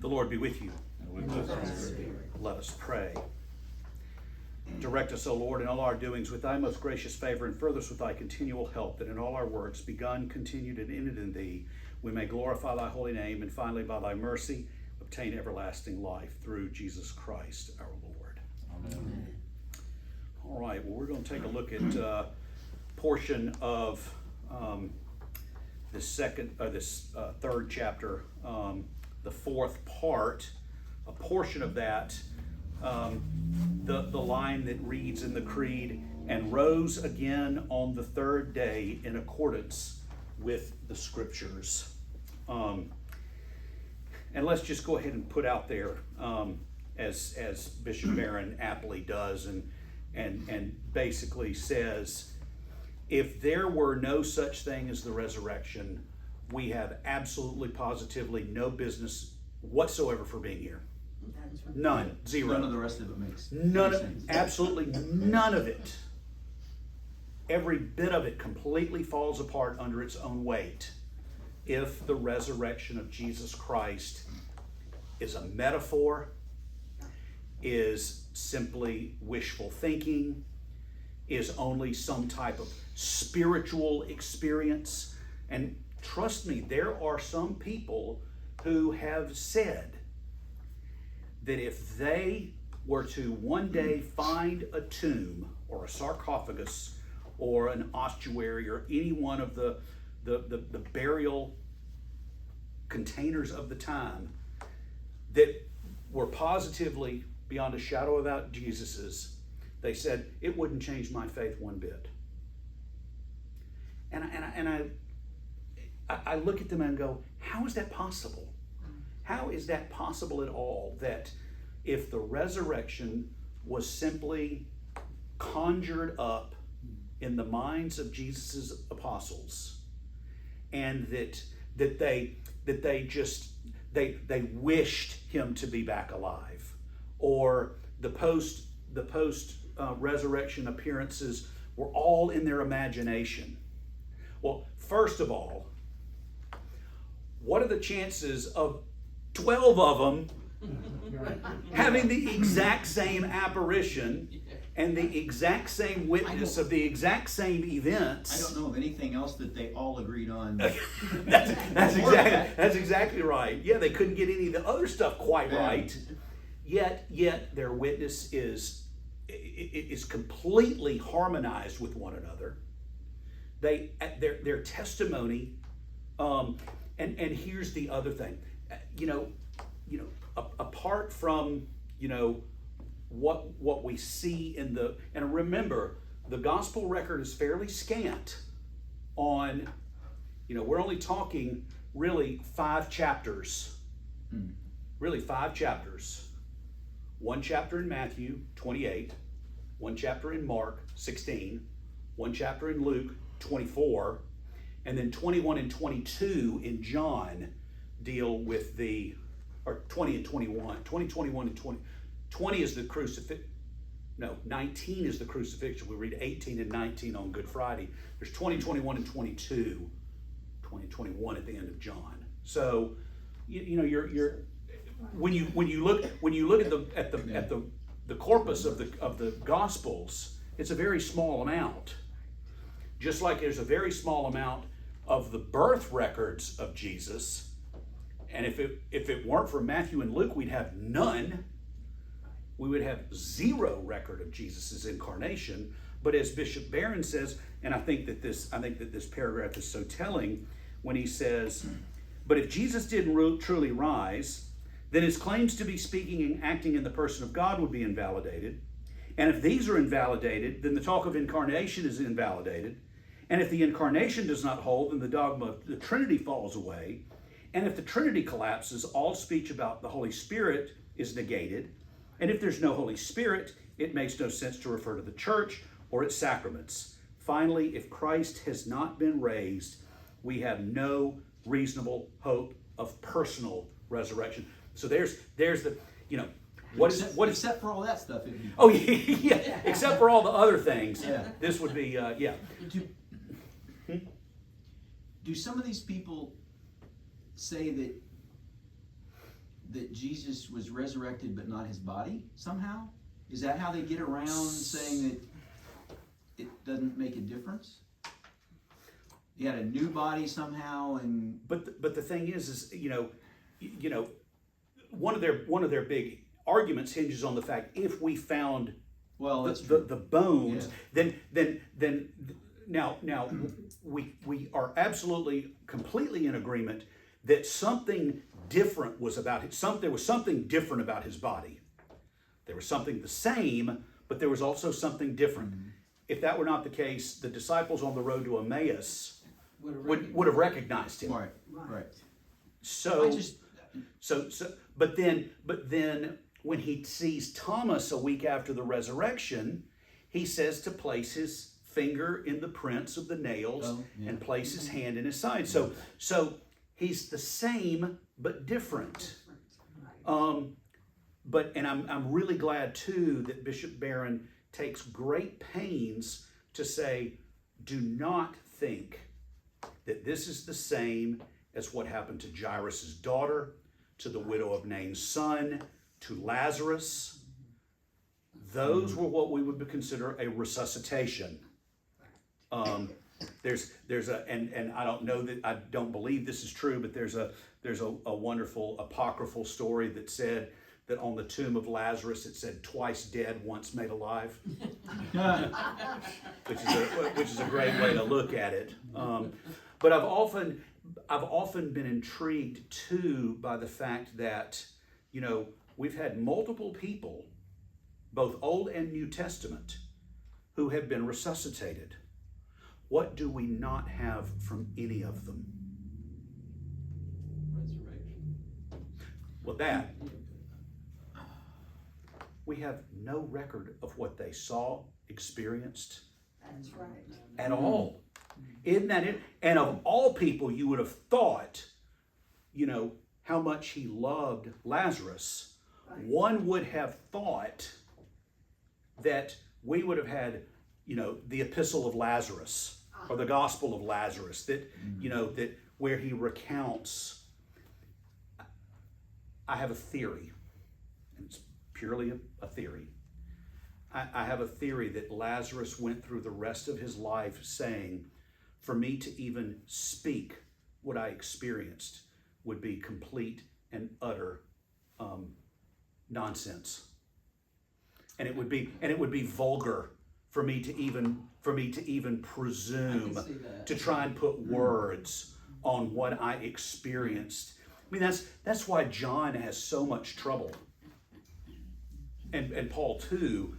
The Lord be with you. And with thy spirit. Let us pray. Direct us, O Lord, in all our doings with thy most gracious favor, and further us with thy continual help, that in all our works, begun, continued, and ended in thee, we may glorify thy holy name, and finally by thy mercy obtain everlasting life through Jesus Christ our Lord. Amen. All right, well, we're going to take a look at a portion of this third chapter, the fourth part, a portion of that, the line that reads in the creed, and rose again on the third day in accordance with the scriptures. And let's just go ahead and put out there, as Bishop Barron aptly does, and basically says, if there were no such thing as the resurrection, we have absolutely, positively no business whatsoever for being here. None. Zero. None of the rest of it makes None. Absolutely none of it. Every bit of it completely falls apart under its own weight if the resurrection of Jesus Christ is a metaphor, is simply wishful thinking, is only some type of spiritual experience. And trust me, there are some people who have said that if they were to one day find a tomb or a sarcophagus or an ossuary or any one of the burial containers of the time that were positively beyond a shadow of doubt Jesus's, they said it wouldn't change my faith one bit. And I look at them and go, how is that possible? How is that possible at all, that if the resurrection was simply conjured up in the minds of Jesus's apostles, and that they wished him to be back alive, or the post resurrection appearances were all in their imagination? Well, first of all, what are the chances of 12 of them having the exact same apparition and the exact same witness of the exact same events? I don't know of anything else that they all agreed on. That's exactly right. Yeah, they couldn't get any of the other stuff quite right. Yet their witness is completely harmonized with one another. Their testimony, and here's the other thing, apart from what we see in the, and remember, the gospel record is fairly scant on, we're only talking really 5 chapters. Really 5 chapters. 1 chapter in Matthew 28, 1 chapter in Mark 16, 1 chapter in Luke 24, and then 21 and 22 in John deal with 20 and 21. 20, 21, and 20. 20 is the crucifixion. No, 19 is the crucifixion. We read 18 and 19 on Good Friday. There's 20, 21, and 22. 20 and 21 at the end of John. So, you're when you look at the corpus of the Gospels, it's a very small amount. Just like there's a very small amount of the birth records of Jesus, and if it weren't for Matthew and Luke, we'd have none. We would have 0 record of Jesus's incarnation. But as Bishop Barron says, and I think that this paragraph is so telling when he says, but if Jesus didn't truly rise, then his claims to be speaking and acting in the person of God would be invalidated. And if these are invalidated, then the talk of incarnation is invalidated. And if the incarnation does not hold, then the dogma of the Trinity falls away. And if the Trinity collapses, all speech about the Holy Spirit is negated. And if there's no Holy Spirit, it makes no sense to refer to the church or its sacraments. Finally, if Christ has not been raised, we have no reasonable hope of personal resurrection. So there's the, except for all that stuff. Oh yeah, except for all the other things. Yeah. This would be Do some of these people say that that Jesus was resurrected but not his body somehow? Is that how they get around saying that it doesn't make a difference? He had a new body somehow, and But the thing is one of their big arguments hinges on the fact if we found the bones, then now we are absolutely completely in agreement that something different was about it. There was something different about his body. There was something the same, but there was also something different. Mm-hmm. If that were not the case, the disciples on the road to Emmaus would have recognized him. Right. But then when he sees Thomas a week after the resurrection, he says to place his finger in the prints of the nails and place his hand in his side. So he's the same but different. And I'm really glad too that Bishop Barron takes great pains to say, do not think that this is the same as what happened to Jairus' daughter, to the widow of Nain's son, to Lazarus. Those were what we would consider a resuscitation. There's a and I don't know that I don't believe this is true, but there's a wonderful apocryphal story that said that on the tomb of Lazarus it said twice dead, once made alive, which is a great way to look at it. But I've often been intrigued too by the fact that we've had multiple people, both Old and New Testament, who have been resuscitated. What do we not have from any of them? Resurrection. Well, that. We have no record of what they saw, experienced. That's right. At all. Isn't that it? And of all people, you would have thought, how much he loved Lazarus. Right. One would have thought that we would have had, the Epistle of Lazarus or the Gospel of Lazarus, that, that where he recounts. I have a theory, and it's purely a theory. I have a theory that Lazarus went through the rest of his life saying, for me to even speak what I experienced would be complete and utter nonsense. And it would be vulgar for me to even presume to try and put words on what I experienced. I mean, that's why John has so much trouble. And Paul too,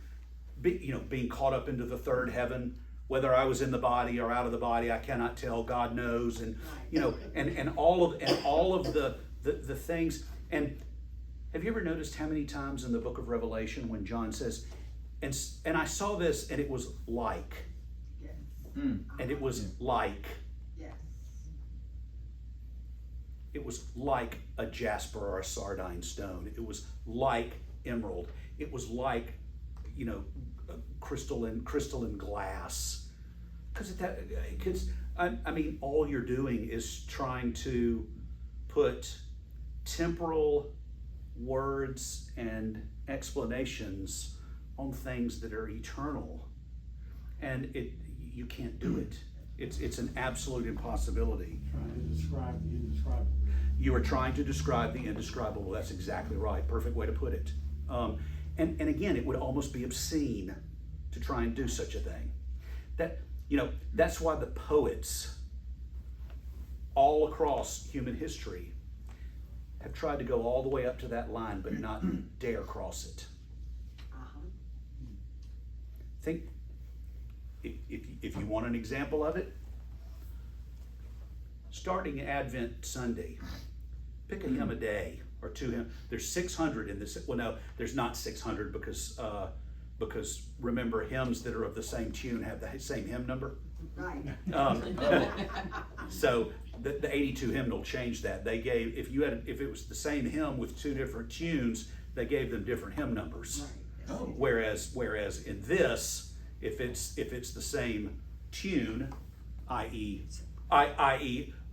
being caught up into the third heaven, whether I was in the body or out of the body, I cannot tell. God knows, and and all of the things. And have you ever noticed how many times in the book of Revelation when John says, and I saw this, and it was like, Yes. And it was like, Yes. it was like a jasper or a sardine stone. It was like emerald. It was like, crystalline glass. Because I mean, all you're doing is trying to put temporal words and explanations on things that are eternal, and you can't do it. It's an absolute impossibility. Trying to describe the indescribable. You are trying to describe the indescribable. That's exactly right. Perfect way to put it. And again, it would almost be obscene to try and do such a thing. That's why the poets all across human history have tried to go all the way up to that line, but not dare cross it. Think, if you want an example of it, starting Advent Sunday, pick a hymn a day or two hymns. There's 600 in this. Well, no, there's not 600 because remember, hymns that are of the same tune have the same hymn number. Right. So the 82 hymnal changed that. They gave, if it was the same hymn with two different tunes, they gave them different hymn numbers. Right. Oh. Whereas in this, if it's the same tune, i.e.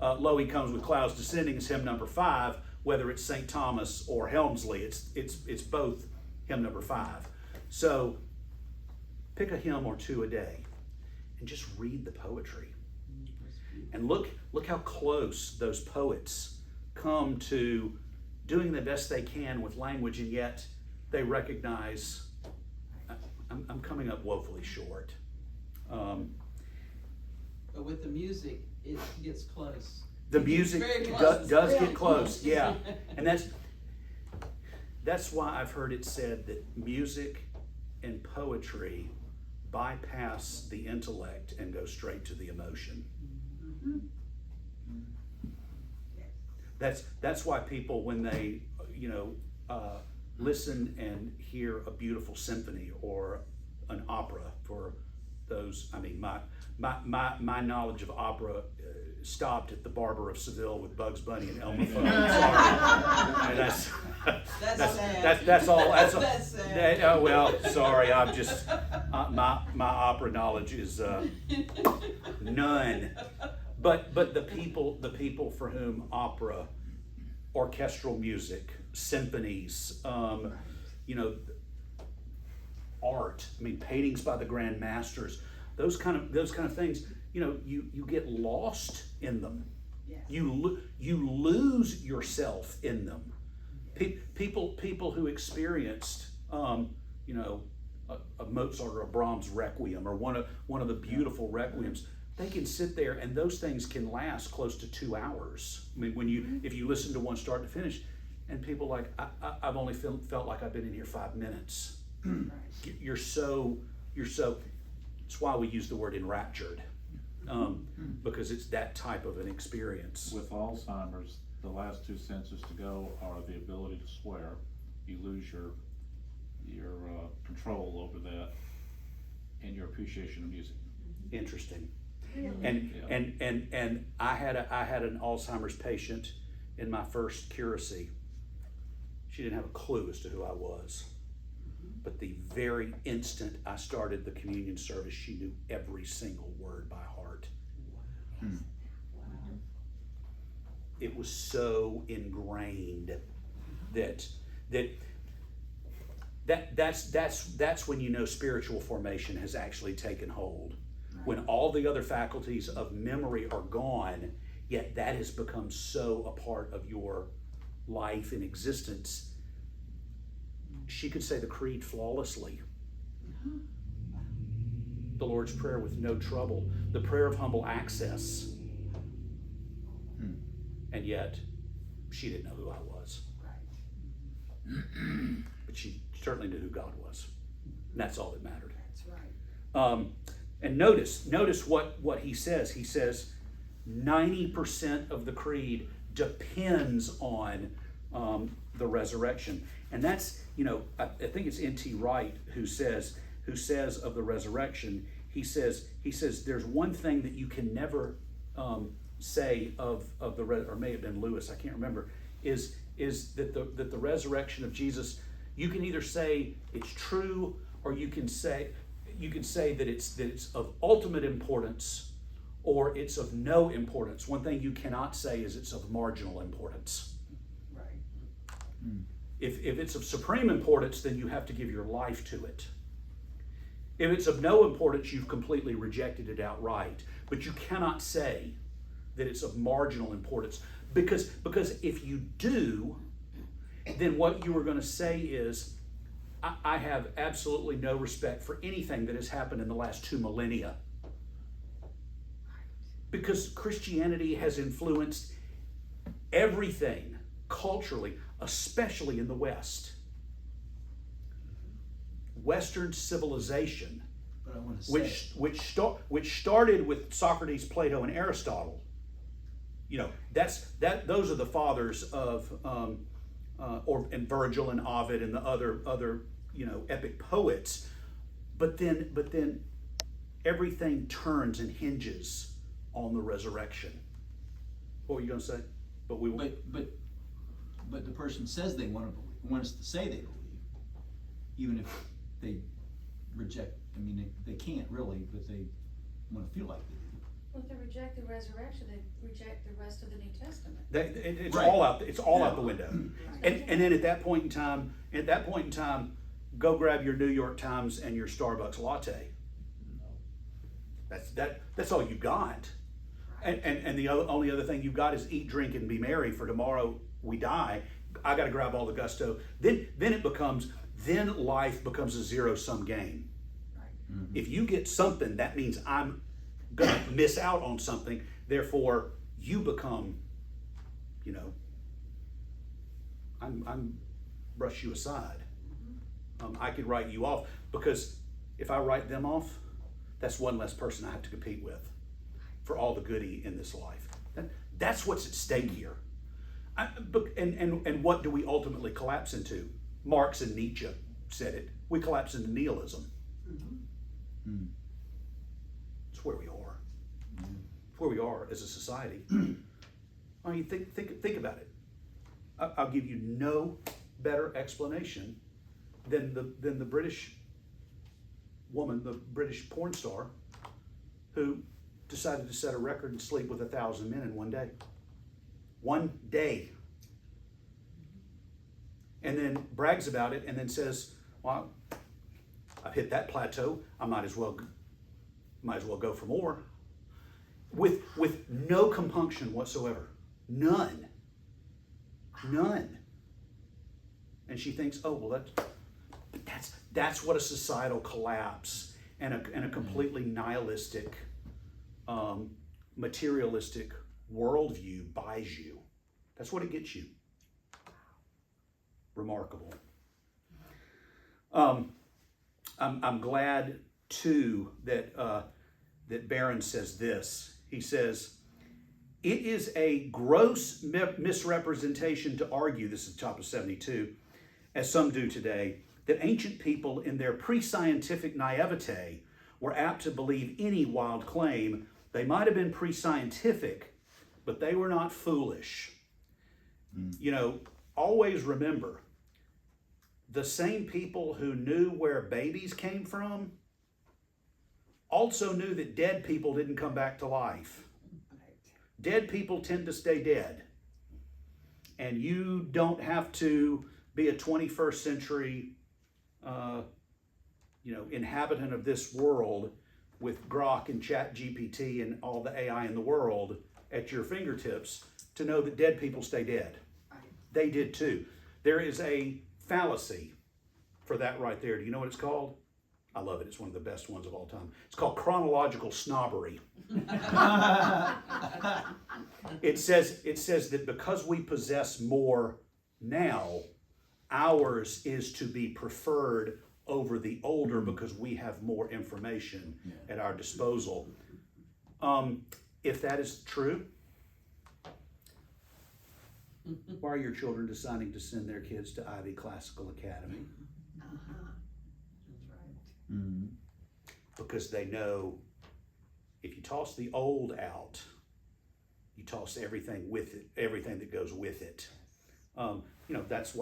Lo, he comes with clouds descending is hymn number 5. whether it's St. Thomas or Helmsley. It's both hymn number 5. So pick a hymn or two a day and just read the poetry. And look how close those poets come to doing the best they can with language, and yet they recognize I'm coming up woefully short. But with the music, it gets close. The music Very close. does Really get close, close. yeah. And that's why I've heard it said that music and poetry bypass the intellect and go straight to the emotion. That's why people, when they listen and hear a beautiful symphony or an opera, for those, I mean, my knowledge of opera stopped at The Barber of Seville with Bugs Bunny and Elmer Fudd. Sorry. That's all. That's sad. Oh well, sorry. I'm just my opera knowledge is none. But the people for whom opera, orchestral music, symphonies, art. I mean, paintings by the grand masters. Those kind of things. You get lost in them. Yes. You lose yourself in them. People who experienced a Mozart or a Brahms requiem or one of the beautiful requiems, they can sit there and those things can last close to 2 hours. I mean, if you listen to one start to finish, and people like I've only felt like I've been in here 5 minutes. You're so. It's why we use the word enraptured, because it's that type of an experience. With Alzheimer's, the last 2 senses to go are the ability to swear. You lose your control over that, and your appreciation of music. Interesting. And I had an Alzheimer's patient in my first curacy. She didn't have a clue as to who I was. But the very instant I started the communion service, she knew every single word by heart. It was so ingrained that's when you know spiritual formation has actually taken hold. When all the other faculties of memory are gone, yet that has become so a part of your life and existence. She could say the creed flawlessly. The Lord's Prayer with no trouble. The prayer of humble access. And yet, she didn't know who I was. But she certainly knew who God was. And that's all that mattered. That's right. And notice what he says. He says 90% of the creed depends on the resurrection. And that's, I think it's N.T. Wright who says of the resurrection, he says there's one thing that you can never say of the or may have been Lewis, I can't remember, is that the resurrection of Jesus, you can either say it's true or you can say that it's of ultimate importance or it's of no importance. One thing you cannot say is it's of marginal importance. Right. If it's of supreme importance, then you have to give your life to it. If it's of no importance, you've completely rejected it outright. But you cannot say that it's of marginal importance, because if you do, then what you are going to say is, I have absolutely no respect for anything that has happened in the last 2 millennia. Because Christianity has influenced everything culturally, especially in the West. Western civilization, But I want to say, which started with Socrates, Plato, and Aristotle. Those are the fathers of and Virgil and Ovid and the other epic poets. But then everything turns and hinges on the resurrection. What were you going to say? But the person says they wants to say they believe, even if they reject. I mean, they can't really, but they want to feel like they do. Well, if they reject the resurrection, they reject the rest of the New Testament. It's Right. all out. It's all Yeah. out the window. And then at that point in time, go grab your New York Times and your Starbucks latte. That's all you got. And the only other thing you've got is eat, drink, and be merry. For tomorrow we die. I got to grab all the gusto. Then life becomes a zero-sum game. If you get something, that means I'm gonna miss out on something. Therefore, you become, I'm brush you aside. I could write you off, because if I write them off, that's one less person I have to compete with for all the goodie in this life. That's what's at stake here. And what do we ultimately collapse into? Marx and Nietzsche said it. We collapse into nihilism. It's where we are. It's where we are as a society. I mean, think about it. I'll give you no better explanation than the British woman, the British porn star, who decided to set a record and sleep with 1,000 men in one day. One day. And then brags about it and then says, well, I've hit that plateau. I might as well go for more. With no compunction whatsoever. None. And she thinks, oh, well, that's what a societal collapse and a completely nihilistic, materialistic worldview buys you. That's what it gets you. Remarkable. I'm glad too that Barron says this. He says, it is a gross misrepresentation to argue, this is the top of 72, as some do today, that ancient people in their pre-scientific naivete were apt to believe any wild claim. They might have been pre-scientific, but they were not foolish. Always remember, the same people who knew where babies came from also knew that dead people didn't come back to life. Dead people tend to stay dead. And you don't have to be a 21st century inhabitant of this world with Grok and Chat GPT and all the AI in the world at your fingertips to know that dead people stay dead. They did too. There is a fallacy for that right there. Do you know what it's called? I love it. It's one of the best ones of all time. It's called chronological snobbery. It says that because we possess more now, ours is to be preferred over the older because we have more information at our disposal. If that is true, why are your children deciding to send their kids to Ivy Classical Academy? That's right. Because they know if you toss the old out, you toss everything with it, everything that goes with it. That's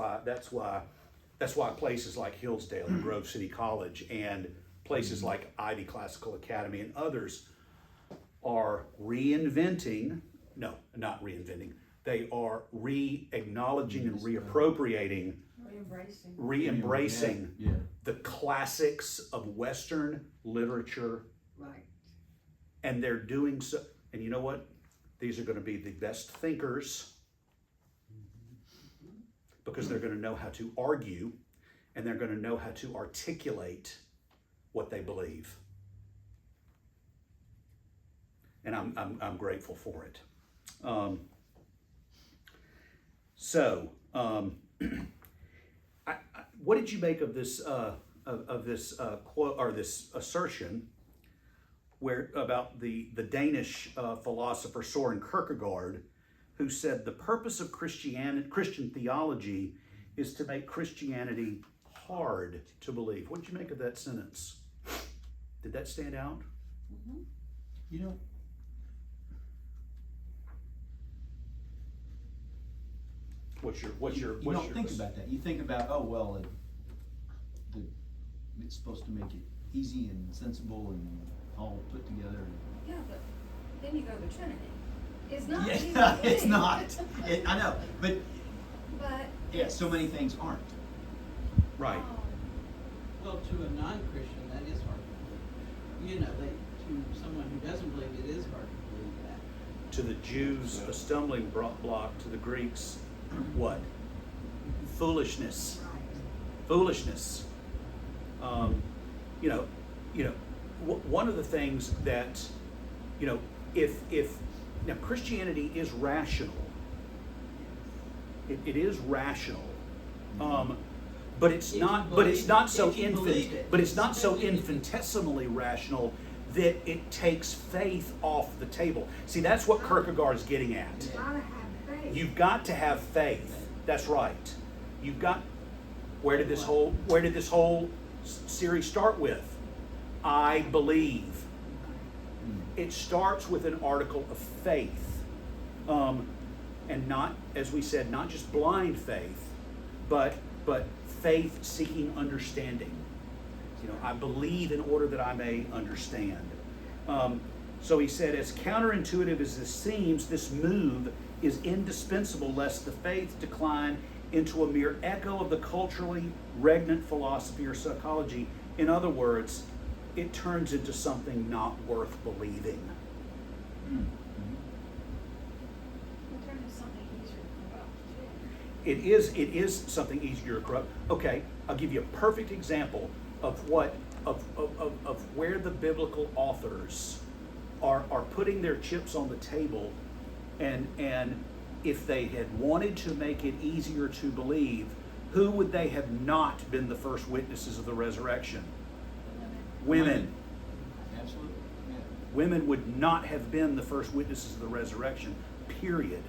why places like Hillsdale and Grove City College and places like Ivy Classical Academy and others are reinventing. No, not reinventing. They are re-acknowledging and reappropriating, re-embracing the classics of Western literature. Right. And they're doing so, and you know what? These are going to be the best thinkers because they're going to know how to argue and they're going to know how to articulate what they believe. And I'm grateful for it. What did you make of this quote or this assertion where about the Danish philosopher Soren Kierkegaard, who said the purpose of Christian theology is to make Christianity hard to believe? What did you make of that sentence? Did that stand out? What's your think about that. You think about, it's supposed to make it easy and sensible and all put together. Yeah, but then you go to Trinity. It's not Yeah, easy to it's believe. not. I know, but But. yeah, so many things aren't. Right. Well, to a non-Christian, that is hard to believe. You know, to someone who doesn't believe, it is hard to believe that. To the Jews, a stumbling block. To the Greeks, what? Foolishness. Foolishness. One of the things that, if now Christianity is rational. It is rational. But it's If not. you But it's believe not it, so if you believe it. But it's not so infinitesimally rational that it takes faith off the table. See, that's what Kierkegaard is getting at. Gotta have faith. You've got to have faith. That's right. You've got. Where did this whole series start with? I believe. It starts with an article of faith, and not, as we said, not just blind faith, but faith seeking understanding. I believe in order that I may understand. So he said, as counterintuitive as this seems, this move is indispensable lest the faith decline into a mere echo of the culturally regnant philosophy or psychology. In other words, it turns into something not worth believing. It turns into something easier to corrupt, too. It is something easier to corrupt. Okay, I'll give you a perfect example of where the biblical authors are putting their chips on the table, and if they had wanted to make it easier to believe, who would they have not been the first witnesses of the resurrection? Women. Absolutely. Yeah. Women would not have been the first witnesses of the resurrection, period.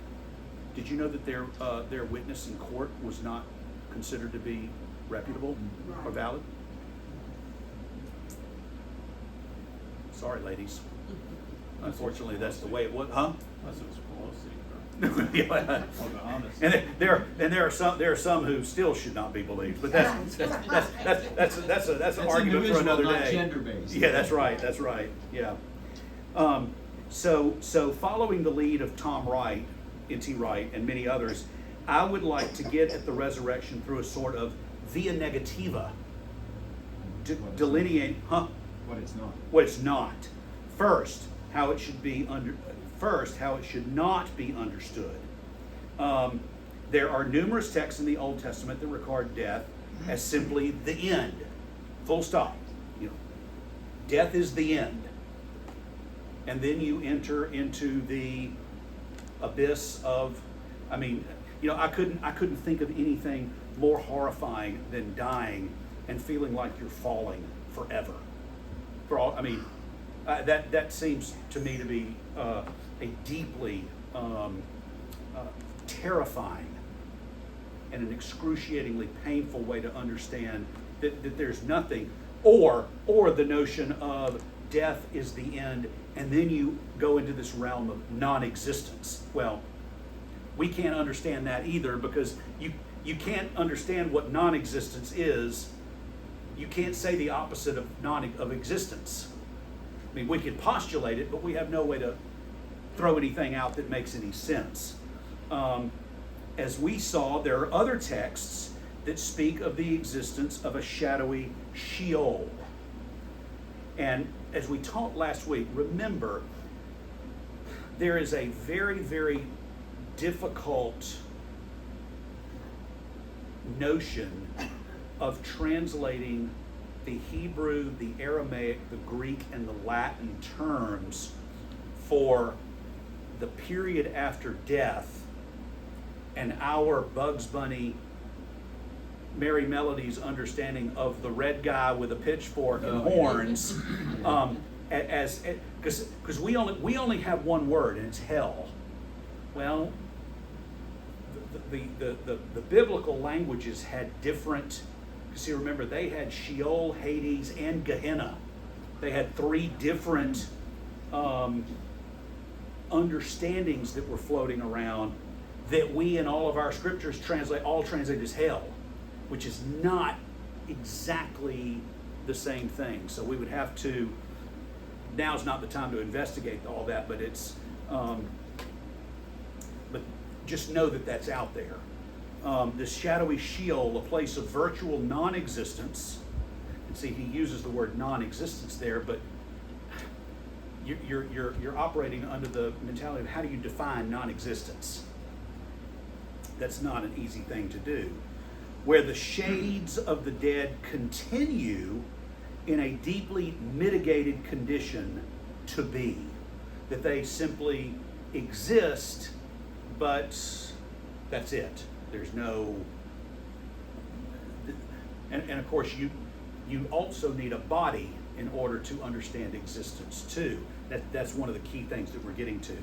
Did you know that their witness in court was not considered to be reputable or valid? Sorry, ladies. Unfortunately, that's the way it was. Huh? Unless it was Pelosi. Yeah. Or the honest. And there are some who still should not be believed, but that's an That's argument for individual, another not day. gender-based. Yeah, that's right. Yeah. So following the lead of Tom Wright, N.T. Wright, and many others, I would like to get at the resurrection through a sort of via negativa, delineate, What it's not. what it's not. First, how it should not be understood. There are numerous texts in the Old Testament that record death as simply the end. Full stop. Death is the end. And then you enter into the abyss of, I couldn't think of anything more horrifying than dying and feeling like you're falling forever. That seems to me to be a deeply terrifying and an excruciatingly painful way to understand that there's nothing, or the notion of death is the end, and then you go into this realm of non-existence. Well, we can't understand that either, because you can't understand what non-existence is. You can't say the opposite of existence. We could postulate it, but we have no way to throw anything out that makes any sense. As we saw, there are other texts that speak of the existence of a shadowy Sheol. And as we taught last week, remember, there is a very, very difficult notion of translating the Hebrew, the Aramaic, the Greek, and the Latin terms for the period after death and our Bugs Bunny, Merry Melody's understanding of the red guy with a pitchfork and horns, because we only have one word, and it's hell. Well, the biblical languages had different. See, remember, they had Sheol, Hades, and Gehenna. They had three different understandings that were floating around that we in all of our scriptures translate as hell, which is not exactly the same thing. So we would have to now's not the time to investigate all that, but it's, but just know that that's out there. This shadowy Sheol, a place of virtual non-existence. And see, he uses the word non-existence there, but you're operating under the mentality of how do you define non-existence? That's not an easy thing to do. Where the shades of the dead continue in a deeply mitigated condition to be. That they simply exist, but that's it. There's no, and of course you also need a body in order to understand existence too. That's one of the key things that we're getting to.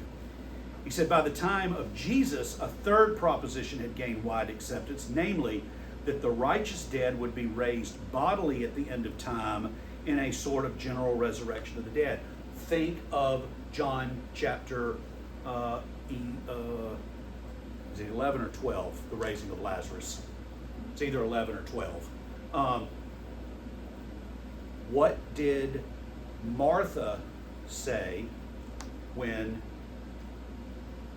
He said by the time of Jesus, a third proposition had gained wide acceptance, namely that the righteous dead would be raised bodily at the end of time in a sort of general resurrection of the dead. Think of John chapter 11 or 12, the raising of Lazarus. It's either 11 or 12. What did Martha say when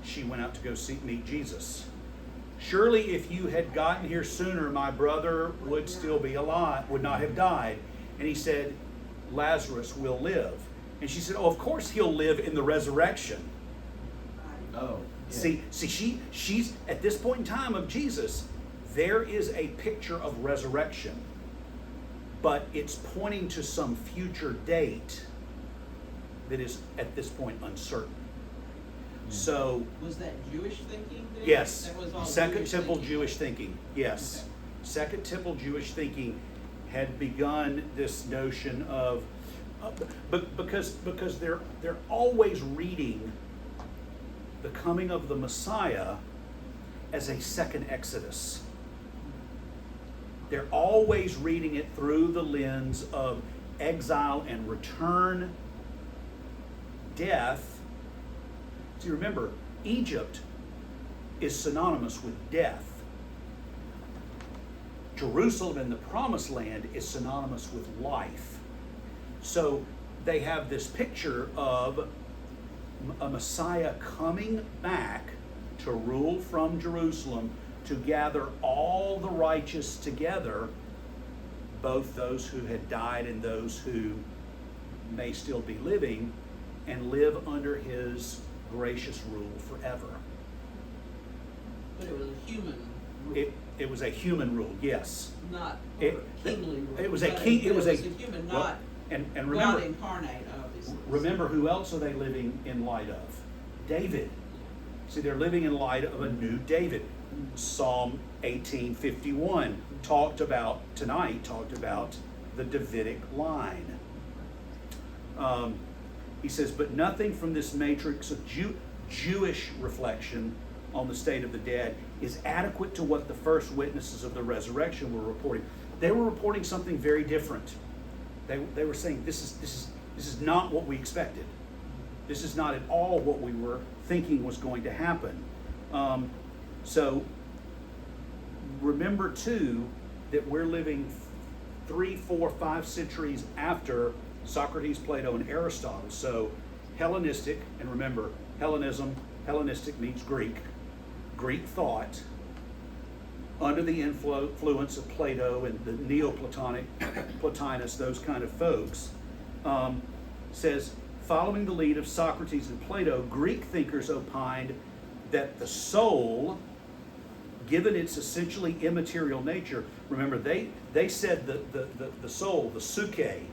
she went out to go meet Jesus? Surely if you had gotten here sooner, my brother would still be alive, would not have died. And he said, Lazarus will live. And she said, oh, of course he'll live in the resurrection. Oh. Yeah. See, she's at this point in time of Jesus, there is a picture of resurrection, but it's pointing to some future date that is at this point uncertain. So Was that Jewish thinking then? yes, That was all Second Jewish Temple thinking? Jewish thinking. Yes, Okay. Second Temple Jewish thinking had begun this notion of, because they're always reading the coming of the Messiah as a second Exodus. They're always reading it through the lens of exile and return, death. See, remember, Egypt is synonymous with death. Jerusalem and the Promised Land is synonymous with life. So they have this picture of a Messiah coming back to rule from Jerusalem, to gather all the righteous together, both those who had died and those who may still be living, and live under his gracious rule forever. But it was a human rule, It was a human rule, yes. not It- a kingly rule. it was a But king- it was a- human, well, not And God remember, incarnate, obviously. remember who else are they living in light of? David. See, they're living in light of a new David. Psalm 18:51 talked about the Davidic line. He says, but nothing from this matrix of Jewish reflection on the state of the dead is adequate to what the first witnesses of the resurrection were reporting. They were reporting something very different. They were saying, this is not what we expected. This is not at all what we were thinking was going to happen. So remember too that we're living 3, 4, 5 centuries after Socrates, Plato, and Aristotle. So Hellenistic, and remember, Hellenistic means Greek thought, under the influence of Plato and the Neoplatonic, Plotinus, those kind of folks, says, following the lead of Socrates and Plato, Greek thinkers opined that the soul, given its essentially immaterial nature, remember they said the soul, the psyche,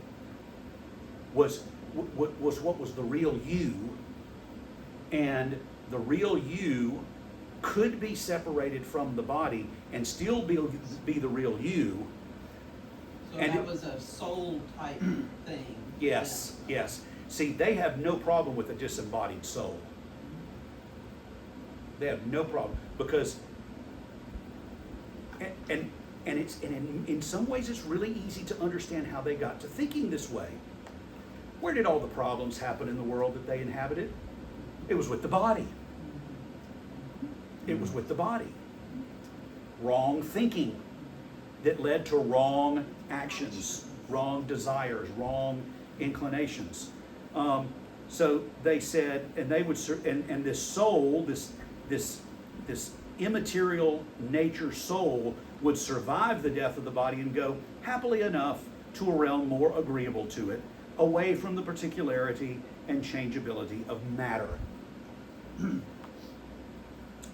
was what was the real you, and the real you could be separated from the body and still be the real you. So and that was a soul type thing. Yes, Yeah. yes. See, they have no problem with a disembodied soul. They have no problem because, and in some ways it's really easy to understand how they got to thinking this way. Where did all the problems happen in the world that they inhabited? It was with the body. It was with the body. Wrong thinking that led to wrong actions, wrong desires, wrong inclinations. So they said, and they would, and this soul, this immaterial nature soul would survive the death of the body and go happily enough to a realm more agreeable to it, away from the particularity and changeability of matter.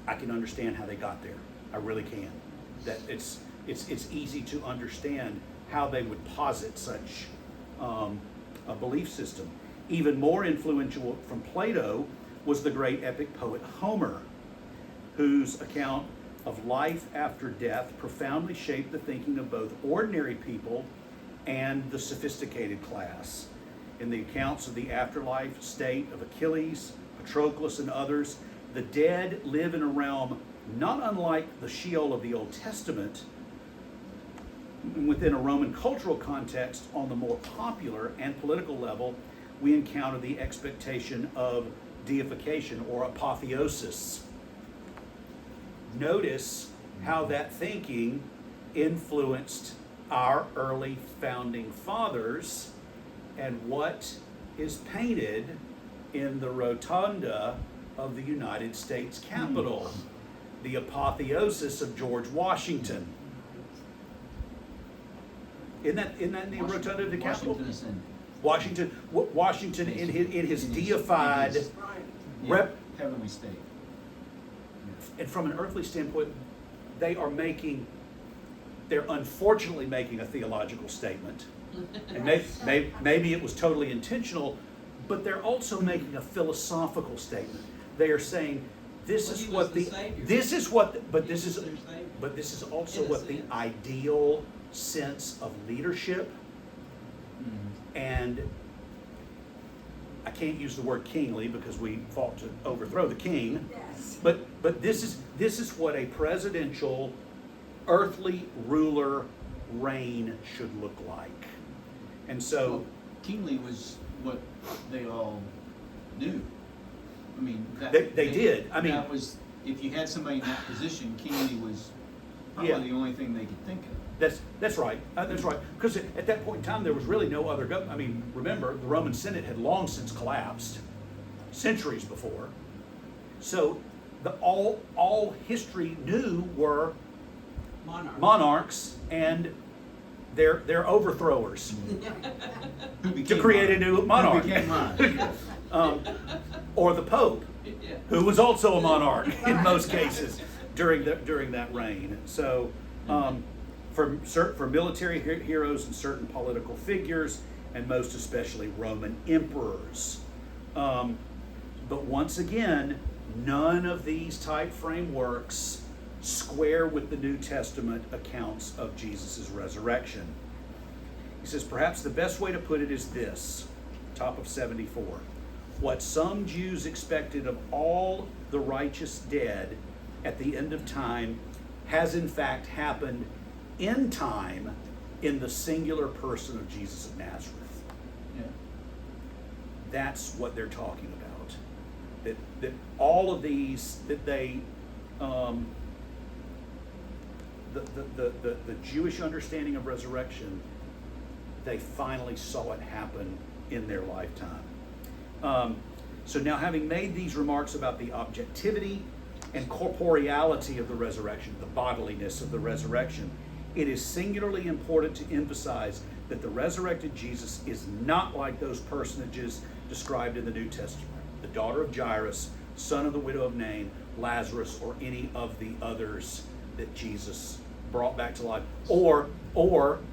I can understand how they got there. I really can. That it's easy to understand how they would posit such a belief system. Even more influential from Plato was the great epic poet Homer, whose account of life after death profoundly shaped the thinking of both ordinary people and the sophisticated class. In the accounts of the afterlife state of Achilles, Patroclus, and others, the dead live in a realm not unlike the Sheol of the Old Testament. Within a Roman cultural context, on the more popular and political level, we encounter the expectation of deification or apotheosis. Notice how that thinking influenced our early founding fathers and what is painted in the rotunda of the United States Capitol, the apotheosis of George Washington. Isn't that in the rotunda of the Capitol? Washington in his deified rep. Heavenly state. And from an earthly standpoint, they're unfortunately making a theological statement. And maybe it was totally intentional, but they're also making a philosophical statement. They are saying, this is also what the ideal sense of leadership, and I can't use the word kingly because we fought to overthrow the king. Yes. But this is what a presidential earthly ruler reign should look like. And so Well, kingly was what they all knew. I mean, they did. I mean, that was, if you had somebody in that position, kingly was probably Yeah. the only thing they could think of. that's right. That's right. Because at that point in time, there was really no other government. I mean, remember, the Roman Senate had long since collapsed, centuries before. So all history knew were monarchs and their overthrowers Who to became create a monarch? new monarch. Who became monarch? Or the Pope, Yeah. who was also a monarch in most cases during that reign. So, for military heroes and certain political figures, and most especially Roman emperors. But once again, none of these type frameworks square with the New Testament accounts of Jesus' resurrection. He says, perhaps the best way to put it is this, top of 74. What some Jews expected of all the righteous dead at the end of time has in fact happened in time in the singular person of Jesus of Nazareth. Yeah. That's what they're talking about. That all of these, that they, the Jewish understanding of resurrection, they finally saw it happen in their lifetime. So now, having made these remarks about the objectivity and corporeality of the resurrection, the bodiliness of the resurrection, it is singularly important to emphasize that the resurrected Jesus is not like those personages described in the New Testament, the daughter of Jairus, son of the widow of Nain, Lazarus, or any of the others that Jesus brought back to life, or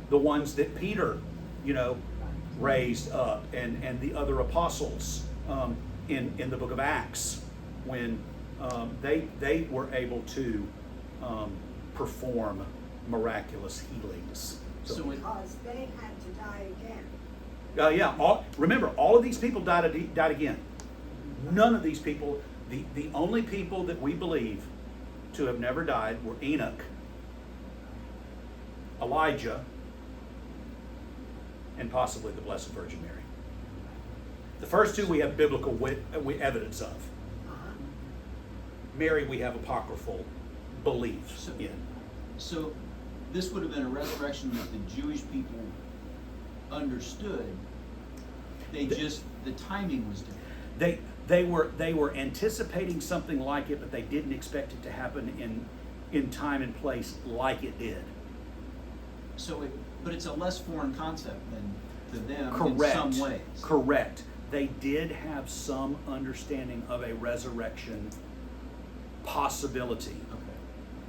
the ones that Peter, raised up, and the other apostles in the book of Acts, when they were able to perform miraculous healings. So Because they had to die again. Remember, all of these people died again. None of these people, the only people that we believe to have never died were Enoch, Elijah, and possibly the Blessed Virgin Mary. The first two we have biblical evidence of. Mary we have apocryphal beliefs in. So this would have been a resurrection that the Jewish people understood. They just the timing was different. They were anticipating something like it, but they didn't expect it to happen in time and place like it did. So but it's a less foreign concept than to them Correct. in some ways. Correct. They did have some understanding of a resurrection possibility. Okay.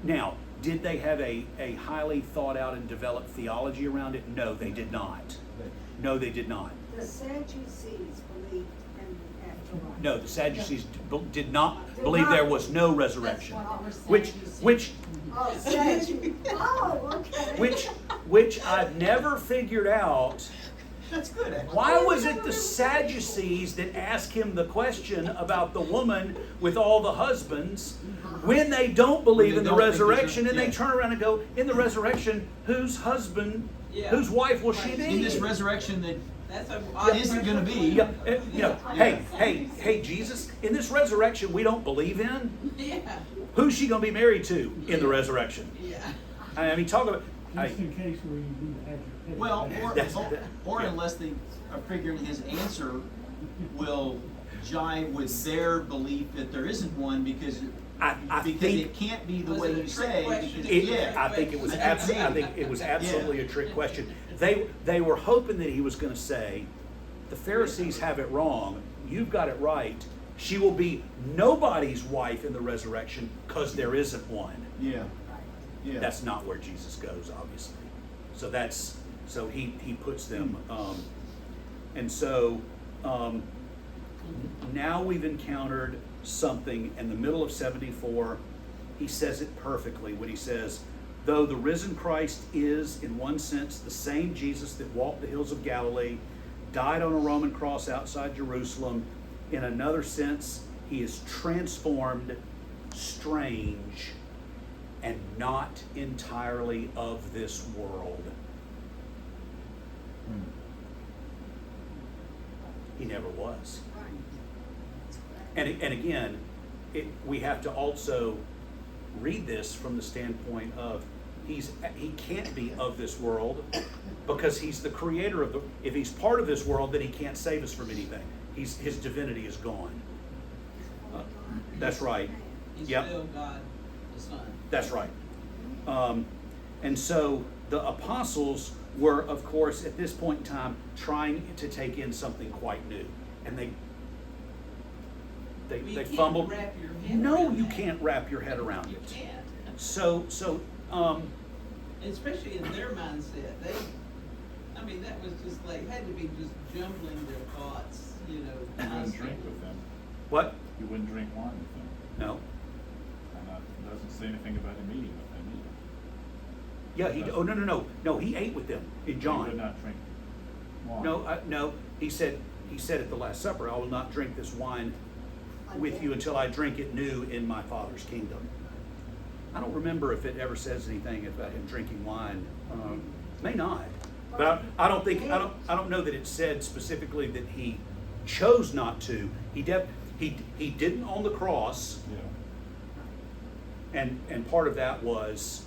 Now, did they have a highly thought out and developed theology around it? No, they did not. But No, they did not. The Sadducees believed in afterlife. No, the Sadducees did not believe there was no resurrection. Which Oh, Sadducees. Oh, okay. which I've never figured out. that's good. Actually. Why was it the Sadducees that asked him the question about the woman with all the husbands when they don't believe in the When they don't think resurrection, and there's they turn around and go, in the resurrection, whose husband, Yeah. whose wife will she be? In this resurrection that That's a odd isn't going to be. Yeah, hey, Jesus, in this resurrection we don't believe in, Yeah, who's she going to be married to in the resurrection? yeah. I mean, talk about, Just in case where you need to have your. Well, That's- or unless they are figuring his answer will jive with their belief that there isn't one because I because think it can't be the Was way it a you trick say. question? Because, it, yeah, I think it was I think absolutely. I maybe. think it was absolutely a trick question. They were hoping that he was going to say, the Pharisees have it wrong. You've got it right. She will be nobody's wife in the resurrection because there isn't one. Yeah. Yeah. That's not where Jesus goes, obviously. So he puts them, and so now we've encountered something in the middle of 74. He says it perfectly when he says, though the risen Christ is, in one sense, the same Jesus that walked the hills of Galilee, died on a Roman cross outside Jerusalem, in another sense, he is transformed, strange, and not entirely of this world. He never was. And again, we have to also read this from the standpoint of he can't be of this world because he's the creator of the. If he's part of this world, then he can't save us from anything. His divinity is gone. That's right. He's Yep. still God the Son. That's right. And so the apostles were, of course, at this point in time, trying to take in something quite new, and they You can't fumbled. wrap your head No, around you that. can't wrap your head around You it. can't. So Especially in their mindset, that was just like, had to be just jumbling their thoughts, You wouldn't constantly. drink with them. what? You wouldn't drink wine with them. No. And it doesn't say anything about him eating with them either. Yeah. No. He ate with them in He would John. not drink wine. No. He said at the Last Supper, "I will not drink this wine with you until I drink it new in my Father's kingdom." I don't remember if it ever says anything about him drinking wine. May not, but I don't know that it said specifically that he chose not to. He didn't on the cross, Yeah. and part of that was,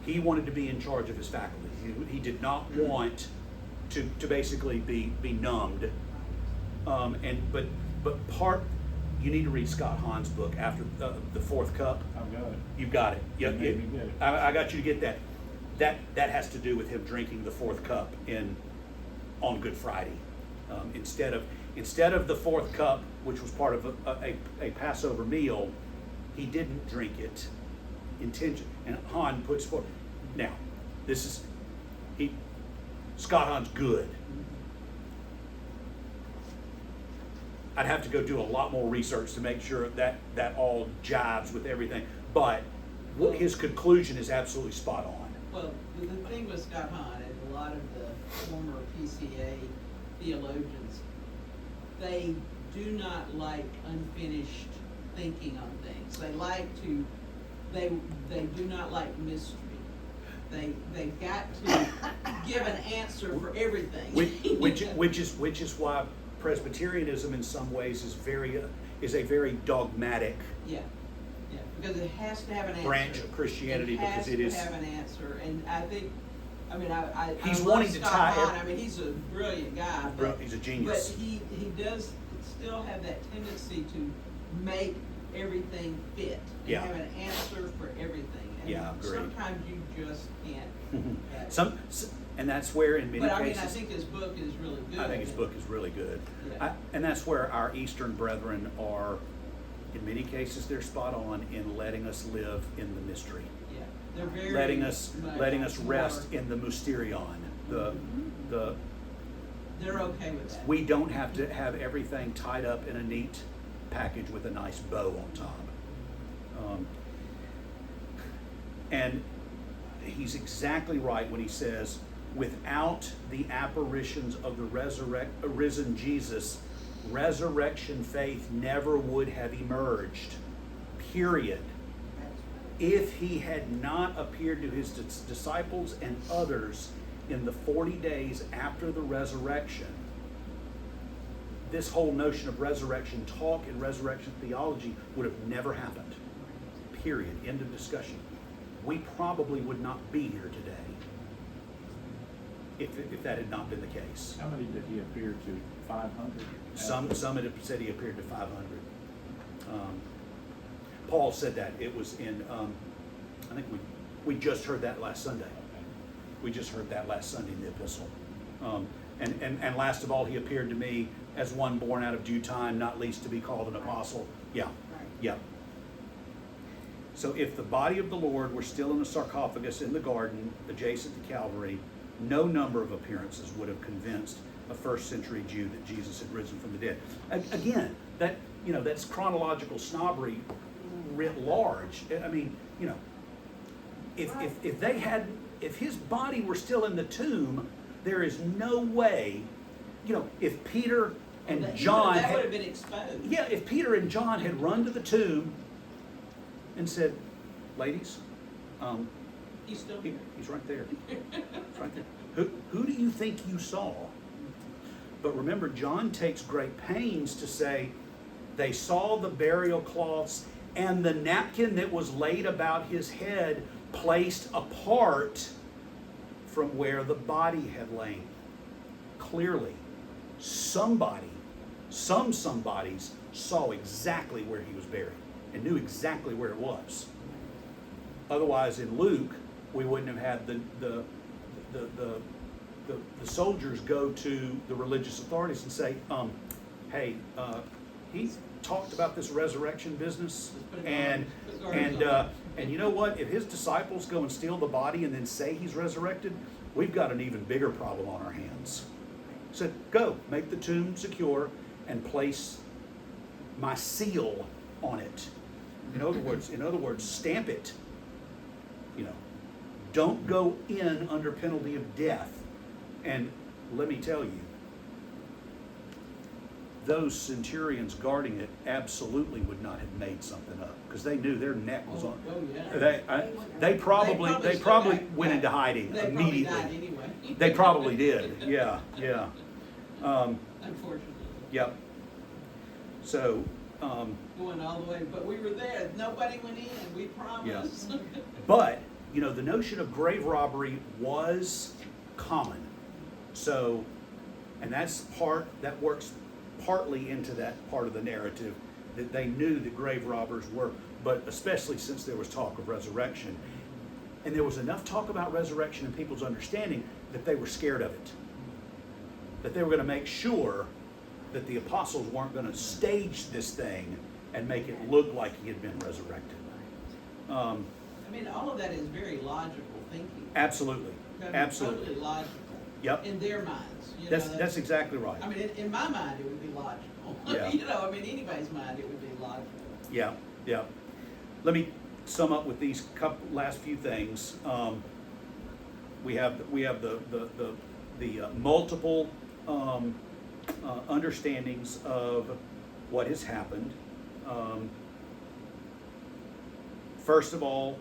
he wanted to be in charge of his faculty. He did not want to basically be numbed, but part. You need to read Scott Hahn's book, After the Fourth Cup. I've got it. You've got it. You made me get it. I got you to get that. That has to do with him drinking the fourth cup on Good Friday, instead of the fourth cup, which was part of a Passover meal. He didn't drink it intention. And Hahn puts forth. Now, Scott Hahn's good. I'd have to go do a lot more research to make sure that all jives with everything. But his conclusion is absolutely spot on. Well, the thing with Scott Hahn and a lot of the former PCA theologians, they do not like unfinished thinking on things. They do not like mystery. They've got to give an answer for everything. Which is why Presbyterianism in some ways is a very dogmatic Yeah, because it has to have an answer. branch of Christianity, because it is. has to have an answer, and I I mean, I He's love wanting to Scott tie Hahn. every- I mean, he's a brilliant guy, Bro, but he's a genius. But he does still have that tendency to make everything fit and Yeah. have an answer for everything. And Yeah, agreed. sometimes you just can't. And that's where in many But I mean, cases. I think his book is really good. I think his book is really good. Yeah. And that's where our Eastern brethren are, in many cases, they're spot on in letting us live in the mystery. Yeah, they're very Letting us much rest more- in the mysterion. They're okay with that. We don't have to have everything tied up in a neat package with a nice bow on top. And he's exactly right when he says, without the apparitions of the risen Jesus, resurrection faith never would have emerged. Period. If he had not appeared to his disciples and others in the 40 days after the resurrection, this whole notion of resurrection talk and resurrection theology would have never happened. Period. End of discussion. We probably would not be here today if that had not been the case. How many did he appear to? 500? Some had said he appeared to 500. Paul said that. It was in, I think we just heard that last Sunday. We just heard that last Sunday in the epistle. And last of all, he appeared to me as one born out of due time, not least to be called an apostle. Yeah, yeah. So if the body of the Lord were still in a sarcophagus in the garden adjacent to Calvary, no number of appearances would have convinced a first century Jew that Jesus had risen from the dead. Again, that's chronological snobbery writ large. I mean, if his body were still in the tomb, there is no way, if Peter and John that would have been exposed. Yeah, if Peter and John had run to the tomb and said, ladies, He's still here. he's right there. He's right there. Who do you think you saw? But remember, John takes great pains to say they saw the burial cloths and the napkin that was laid about his head placed apart from where the body had lain. Clearly, some somebodies saw exactly where he was buried and knew exactly where it was. Otherwise, in Luke, we wouldn't have had the soldiers go to the religious authorities and say, hey, he talked about this resurrection business, and you know what? If his disciples go and steal the body and then say he's resurrected, we've got an even bigger problem on our hands. So go, make the tomb secure and place my seal on it. In other words, stamp it. Don't go in under penalty of death. And let me tell you, those centurions guarding it absolutely would not have made something up, because they knew their neck was on. Oh, yeah. They probably went into hiding They immediately. probably died anyway. They probably did. Yeah. Unfortunately. Yep. So, Going all the way, but we were there. Nobody went in. We promised. but the notion of grave robbery was common. So, and that works partly into that part of the narrative, that they knew that grave robbers were, but especially since there was talk of resurrection. And there was enough talk about resurrection in people's understanding that they were scared of it. That they were going to make sure that the apostles weren't going to stage this thing and make it look like he had been resurrected. I mean, all of that is very logical thinking. Absolutely. I mean, Absolutely. Totally logical. Yep. In their minds. That's exactly right. I mean, in my mind, it would be logical. Yeah. Anybody's mind, it would be logical. Yeah. Let me sum up with these last few things. We have the multiple understandings of what has happened. First of all,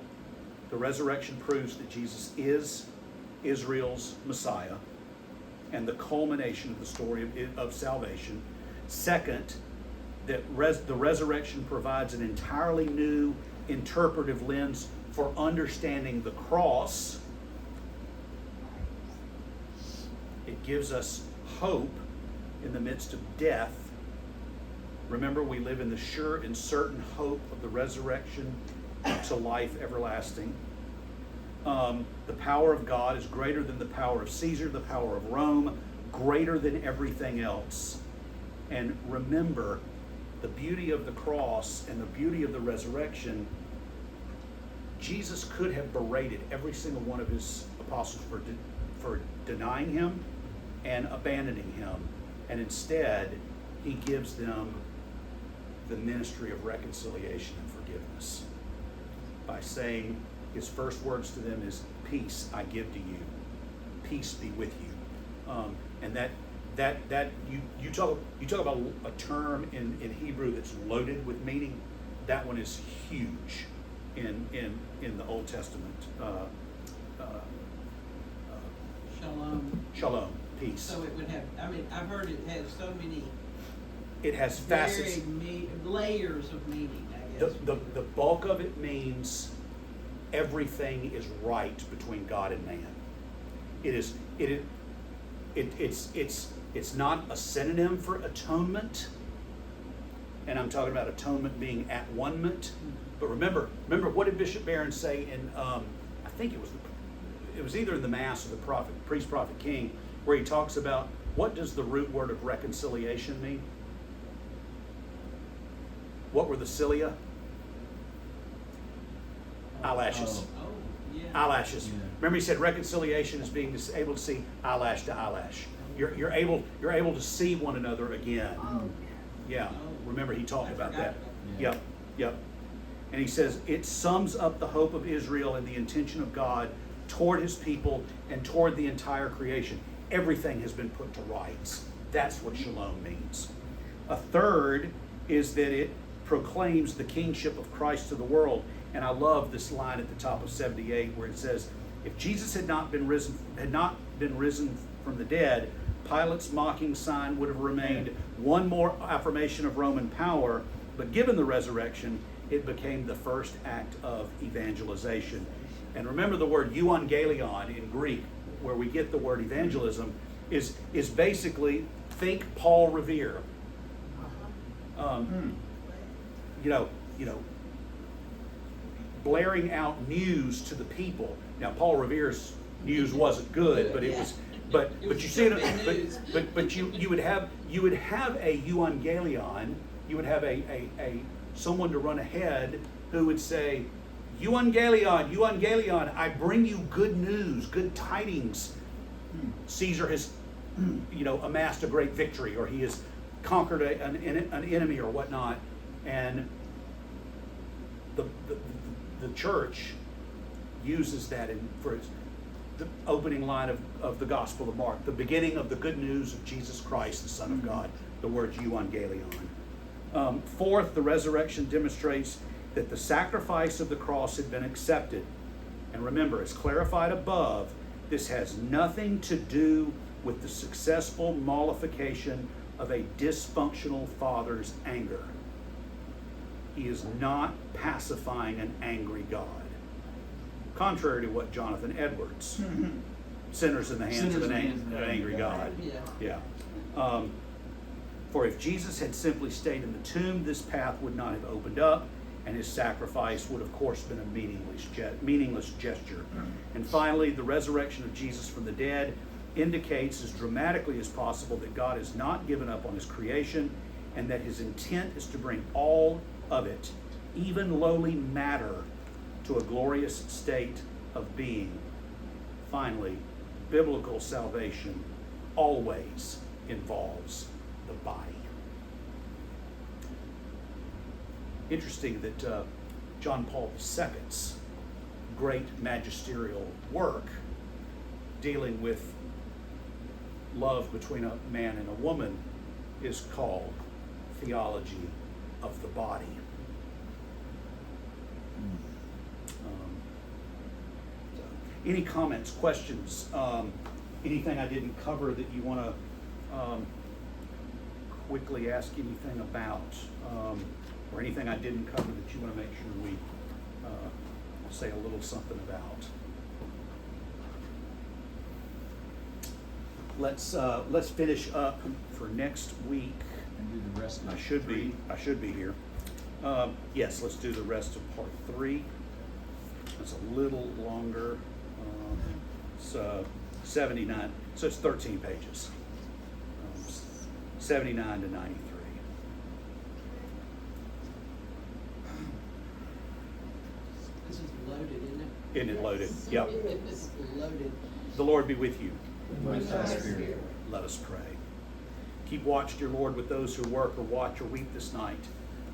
the resurrection proves that Jesus is Israel's Messiah and the culmination of the story of salvation. Second, that the resurrection provides an entirely new interpretive lens for understanding the cross. It gives us hope in the midst of death. Remember, we live in the sure and certain hope of the resurrection to life everlasting. The power of God is greater than the power of Caesar, the power of Rome, greater than everything else. And remember, the beauty of the cross and the beauty of the resurrection, Jesus could have berated every single one of his apostles for denying him and abandoning him. And instead, he gives them the ministry of reconciliation and forgiveness by saying his first words to them is, "Peace I give to you. Peace be with you." And that you talk about a term in Hebrew that's loaded with meaning. That one is huge in the Old Testament. Shalom. Shalom, peace. So it would have, I mean, I've heard it has so many It has facets. layers of meaning, I The, guess. the bulk of it means everything is right between God and man. It's not a synonym for atonement, and I'm talking about atonement being at one-ment. But remember what did Bishop Barron say in I think it was either in the Mass or the Priest Prophet King, where he talks about what does the root word of reconciliation mean? What were the cilia? Eyelashes. Oh, yeah. Eyelashes. Yeah. Remember, he said reconciliation is being able to see eyelash to eyelash. You're able to see one another again. Oh, Yeah. Oh. Remember, he talked I about forgot that. Yeah. Yep. Yep. And he says it sums up the hope of Israel and the intention of God toward his people and toward the entire creation. Everything has been put to rights. That's what shalom means. A third is that it proclaims the kingship of Christ to the world. And I love this line at the top of 78 where it says, if Jesus had not been risen from the dead, Pilate's mocking sign would have remained one more affirmation of Roman power, but given the resurrection, it became the first act of evangelization. And remember, the word euangelion in Greek, where we get the word evangelism, is basically, think Paul Revere. You know, blaring out news to the people. Now, Paul Revere's news wasn't good, but it was. But It was you see, still big news. but you would have a euangelion. You would have a someone to run ahead who would say, euangelion, I bring you good news, good tidings. Caesar has, amassed a great victory, or he has conquered an enemy or whatnot, and the church uses that for the opening line of the Gospel of Mark, the beginning of the good news of Jesus Christ, the Son of God, the word euangelion. Fourth, the resurrection demonstrates that the sacrifice of the cross had been accepted. And remember, as clarified above, this has nothing to do with the successful mollification of a dysfunctional father's anger. He is not pacifying an angry God. Contrary to what Jonathan Edwards, sinners in the hands of an angry God. Yeah. Yeah. For if Jesus had simply stayed in the tomb, this path would not have opened up, and his sacrifice would, of course, been a meaningless gesture. And finally, the resurrection of Jesus from the dead indicates as dramatically as possible that God has not given up on his creation, and that his intent is to bring all of it, even lowly matter, to a glorious state of being. Finally, biblical salvation always involves the body. Interesting that John Paul II's great magisterial work dealing with love between a man and a woman is called Theology of the Body. Any comments, questions, anything I didn't cover that you want to quickly ask anything about, or anything I didn't cover that you want to make sure we say a little something about? let's finish up for next week. And do the rest of I it. should be here. Yes, let's do the rest of part 3. That's a little longer. It's 79, so it's 13 pages. 79 to 93. This is loaded, isn't it? Isn't it loaded? Yep. It is loaded. The Lord be with you. With thy spirit. Let us pray. Keep watch, dear Lord, with those who work or watch or weep this night.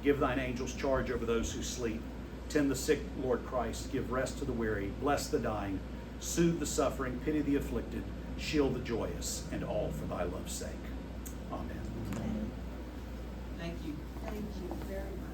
Give thine angels charge over those who sleep. Tend the sick, Lord Christ. Give rest to the weary. Bless the dying. Soothe the suffering. Pity the afflicted. Shield the joyous. And all for thy love's sake. Amen. Thank you. Thank you very much.